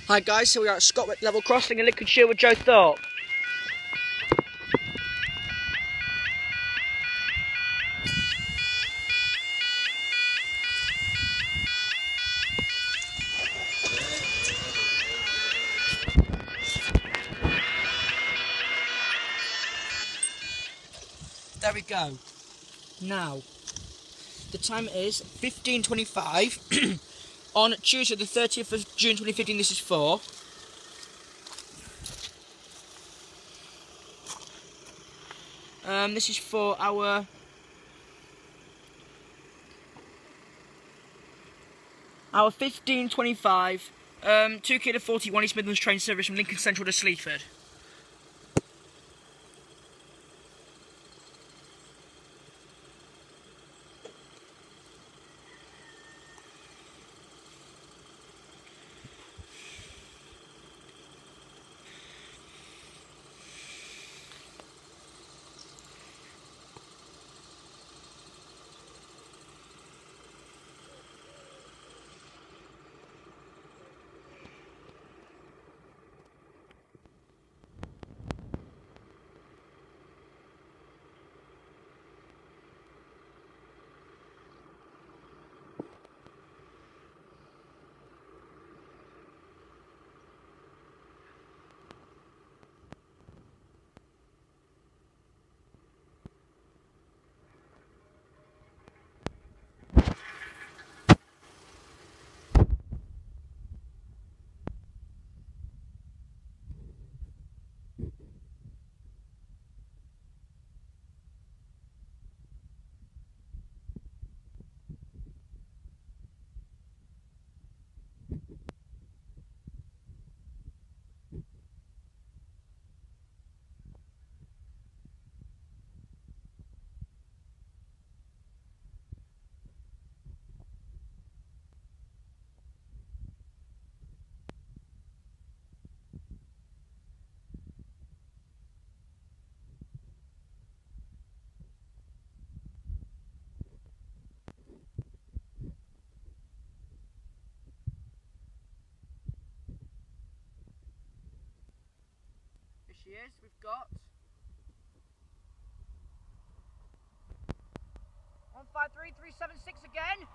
Hi guys, so we are at Scopwick level crossing in Lincolnshire with Joe Thorpe. There we go. Now, the time is 15:25 on Tuesday the 30th of June 2015, this is for. This is for our our 15:25 2 kilo 41 East Midlands train service from Lincoln Central to Sleaford. Here she is, we've got 153376 again.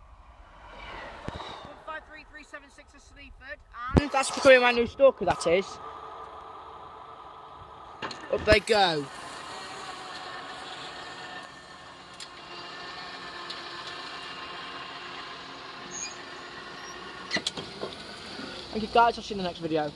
153376 to Sleaford, and that's becoming my new stalker, that is. Up they go. Thank you guys, I'll see you in the next video.